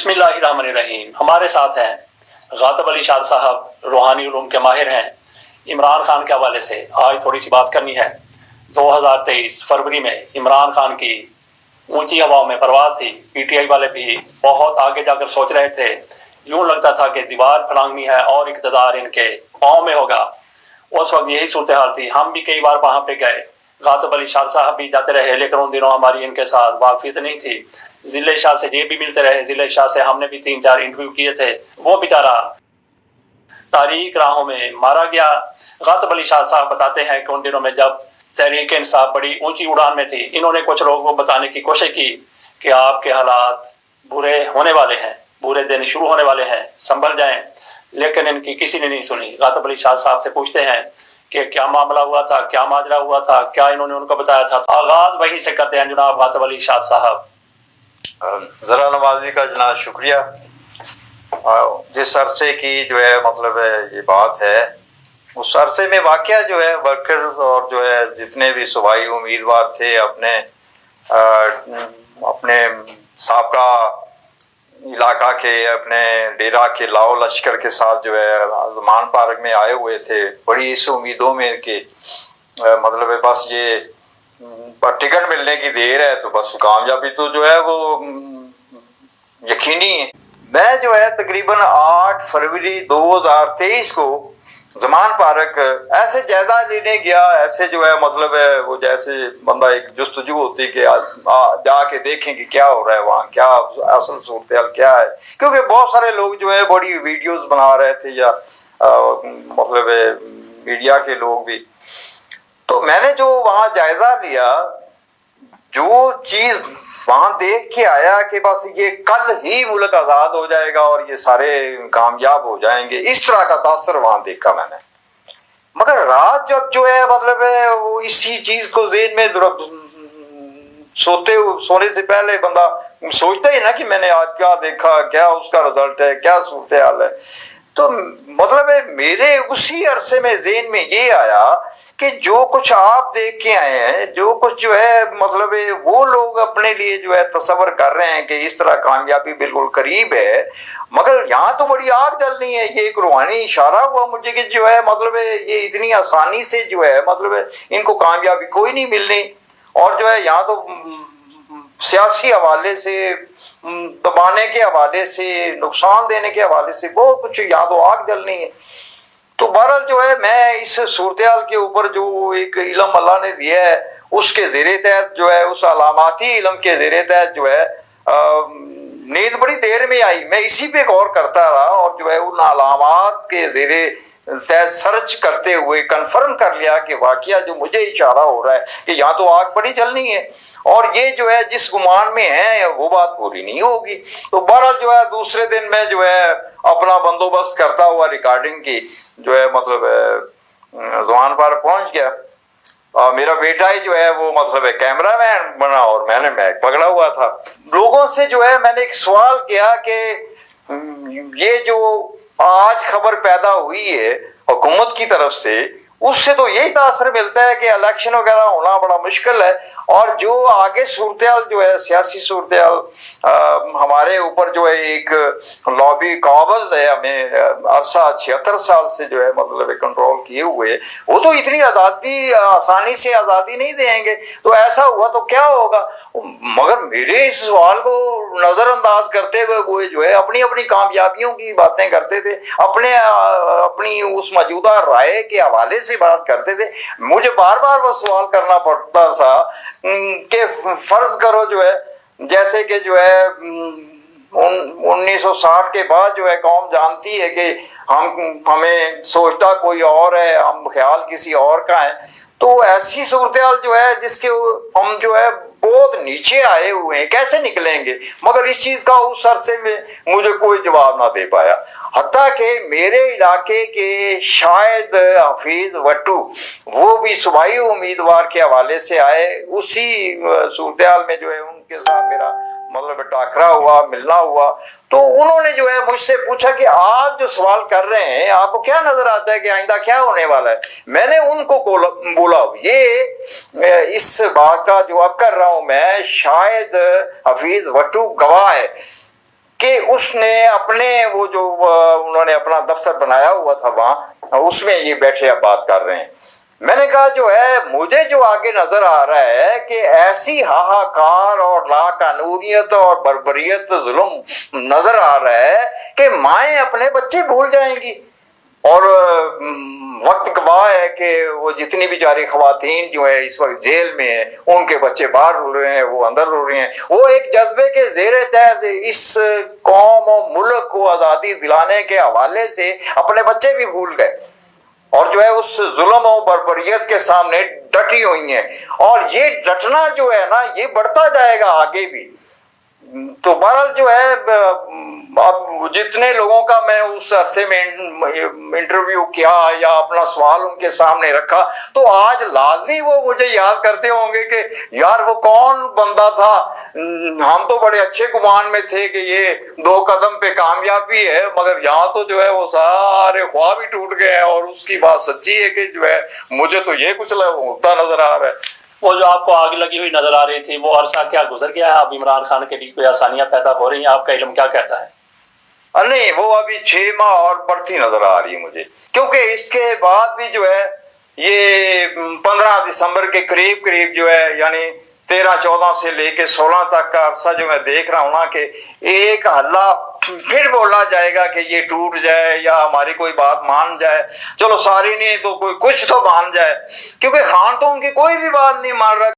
बिस्मिल्लाहिर्रहमानिर्रहीम। हमारे साथ हैं गातब अली शाद साहब, रूहानी उलूम के माहिर हैं। इमरान खान के हवाले से आज थोड़ी सी बात करनी है। 2023 फरवरी में इमरान खान की ऊंची हवाओं में परवाज थी। पीटीआई वाले भी बहुत आगे जाकर सोच रहे थे। यूं लगता था कि दीवार फलांगनी है और इक़्तिदार इनके पाँव में होगा। उस वक्त यही सूरत हाल थी। हम भी कई बार वहाँ पे गए, गातब अली शाद साहब भी जाते रहे, लेकिन उन दिनों हमारी इनके साथ वाकफियत नहीं थी। जिले शाह से ये भी मिलते रहे, जिले शाह से हमने भी 3-4 इंटरव्यू किए थे। वो बेचारा तारीख राहों में मारा गया। गातब अली शाह साहब बताते हैं कि उन दिनों में जब तहरीक इंसाफ बड़ी ऊंची उड़ान में थी, इन्होंने कुछ लोगों को बताने की कोशिश की कि आपके हालात बुरे होने वाले हैं, बुरे दिन शुरू होने वाले हैं, संभल जाएं। लेकिन इनकी किसी ने नहीं सुनी। गातब अली शाह साहब से पूछते हैं कि क्या मामला हुआ था, क्या माजरा हुआ था, क्या इन्होंने उनको बताया था। आगाज वही से करते हैं जनाब गातब अली शाह साहब। ज़रा नवाजी का जनाब शुक्रिया। जिस अरसे की जो है मतलब ये बात है, उस अरसे में वाक़या जो है वर्कर्स और जो है जितने भी सूबाई उम्मीदवार थे अपने साबका इलाका के अपने डेरा के लाओ लश्कर के साथ जो है ज़मान पार्क में आए हुए थे, बड़ी इस उम्मीदों में कि मतलब बस ये पर टिकट मिलने की देर है तो बस कामयाबी तो जो है वो यकीनी है। मैं जो है तकरीबन 8 फरवरी 2023 को ज़मान पार्क ऐसे जायजा लेने गया। ऐसे जो है मतलब है वो जैसे बंदा एक जुस्तजू होती कि जाके देखें कि क्या हो रहा है वहाँ, क्या असल सूरत हाल क्या है, क्योंकि बहुत सारे लोग जो है बड़ी वीडियोस बना रहे थे या मतलब मीडिया के लोग भी। तो मैंने जो वहाँ जायजा लिया, जो चीज़ वहाँ देख के आया कि बस ये कल ही मुल्क आज़ाद हो जाएगा और ये सारे कामयाब हो जाएंगे, इस तरह का तासर वहाँ देखा मैंने। मगर रात जब जो है मतलब है वो इसी चीज़ को ज़हन में सोने से पहले बंदा सोचता ही ना कि मैंने आज क्या देखा, क्या उसका रिजल्ट है, क्या सूरत हाल है। तो मतलब है मेरे उसी अरसे में ज़हन में ये आया कि जो कुछ आप देख के आए हैं, जो कुछ जो है मतलब वो लोग अपने लिए जो है तस्वर कर रहे हैं कि इस तरह कामयाबी बिल्कुल करीब है, मगर यहाँ तो बड़ी आग जलनी है। ये एक रूहानी इशारा हुआ मुझे कि जो है मतलब ये इतनी आसानी से जो है मतलब इनको कामयाबी कोई नहीं मिलनी। और जो है यहाँ तो सियासी हवाले से, दबाने के हवाले से, नुकसान देने के हवाले से बहुत कुछ यहाँ तो आग जलनी है। तो बहरहाल जो है मैं इस सूरत हाल के ऊपर जो एक इल्म अल्लाह ने दिया है उसके ज़ेरे तहत जो है उस अलामाती इल्म के ज़ेरे तहत जो है नींद बड़ी देर में आई। मैं इसी पे गौर करता रहा और जो है उन अलामात के ज़ेरे तहत सर्च करते हुए कंफर्म कर लिया कि वाकया जो मुझे इशारा हो रहा है कि यहाँ तो आग बड़ी जलनी है और ये जो है जिस गुमान में है वो बात पूरी नहीं होगी। तो बहरहाल जो है दूसरे दिन मैं जो है अपना बंदोबस्त करता हुआ रिकॉर्डिंग की जो है मतलब ज़मान पर पहुंच गया। और मेरा बेटा ही जो है वो मतलब कैमरा मैन बना और मैंने मैक पकड़ा हुआ था। लोगों से जो है मैंने एक सवाल किया कि ये जो आज खबर पैदा हुई है हुकूमत की तरफ से, उससे तो यही तासर मिलता है कि इलेक्शन वगैरह होना बड़ा मुश्किल है और जो आगे सूरत हाल जो है सियासी सूरत हाल हमारे ऊपर जो है एक लॉबी काबज है, हमें अरसा 76 साल से जो है मतलब कंट्रोल किए हुए, वो तो इतनी आज़ादी आसानी से आज़ादी नहीं देंगे। तो ऐसा हुआ तो क्या होगा। मगर मेरे इस सवाल को नज़रअंदाज करते हुए वो जो है अपनी अपनी कामयाबियों की बातें करते थे, अपनी उस मौजूदा राय के हवाले से बात करते थे। मुझे बार बार वो सवाल करना पड़ता था कि फर्ज करो जो है जैसे कि जो है 1960 के बाद जो है कौम जानती है कि हमें सोचता कोई और है, हम ख्याल किसी और का है। तो ऐसी सूरत हाल जो है जिसके हम जो है बहुत नीचे आए हुए हैं, कैसे निकलेंगे। मगर इस चीज़ का उस अरसे में मुझे कोई जवाब ना दे पाया। हत्ता कि मेरे इलाके के शायद हफीज वट्टू वो भी सूबाई उम्मीदवार के हवाले से आए, उसी सूरत हाल में जो है उनके साथ मेरा मतलब टाकरा हुआ, मिलना हुआ। तो उन्होंने जो है मुझसे पूछा कि आप जो सवाल कर रहे हैं आपको क्या नजर आता है कि आइंदा क्या होने वाला है। मैंने उनको बोला ये इस बात का जवाब कर रहा हूं मैं, शायद हफीज वट्टू गवाह है کہ اس نے اپنے وہ جو انہوں نے اپنا دفتر بنایا ہوا تھا وہاں، اس میں یہ بیٹھے اب بات کر رہے ہیں۔ میں نے کہا جو ہے مجھے جو آگے نظر آ رہا ہے کہ ایسی ہاہاکار اور لا قانونیت اور بربریت ظلم نظر آ رہا ہے کہ مائیں اپنے بچے بھول جائیں گی۔ اور وقت گواہ ہے کہ وہ جتنی بھی جاری خواتین جو ہے اس وقت جیل میں ہیں، ان کے بچے باہر رو رہے ہیں، وہ اندر رو رہے ہیں، وہ ایک جذبے کے زیر تحت اس قوم و ملک کو آزادی دلانے کے حوالے سے اپنے بچے بھی بھول گئے، اور جو ہے اس ظلم و بربریت کے سامنے ڈٹی ہوئی ہیں، اور یہ ڈٹنا جو ہے نا یہ بڑھتا جائے گا آگے بھی۔ تو بہرحال جو ہے اب جتنے لوگوں کا میں اس عرصے میں انٹرویو کیا یا اپنا سوال ان کے سامنے رکھا، تو آج لازمی وہ مجھے یاد کرتے ہوں گے کہ یار وہ کون بندہ تھا، ہم تو بڑے اچھے گمان میں تھے کہ یہ 2 قدم پہ کامیابی ہے، مگر یہاں تو جو ہے وہ سارے خواب ہی ٹوٹ گئے ہیں۔ اور اس کی بات سچی ہے کہ جو ہے مجھے تو یہ کچھ ہوتا نظر آ رہا ہے۔ وہ جو آپ کو آگ لگی ہوئی نظر آ رہی تھی، وہ عرصہ کیا گزر گیا ہے؟ اب عمران خان کے لیے کوئی آسانیاں پیدا ہو رہی ہیں؟ آپ کا علم کیا کہتا ہے؟ نہیں، وہ ابھی 6 ماہ اور بڑھتی نظر آ رہی ہے مجھے، کیونکہ اس کے بعد بھی جو ہے یہ 15 دسمبر کے قریب جو ہے یعنی 13-14 سے لے کے 16 تک کا عرصہ جو میں دیکھ رہا ہوں نا کہ ایک ہلہ پھر بولا جائے گا کہ یہ ٹوٹ جائے یا ہماری کوئی بات مان جائے، چلو ساری نہیں تو کوئی کچھ تو مان جائے، کیونکہ خان تو ان کی کوئی بھی بات نہیں مان رہا۔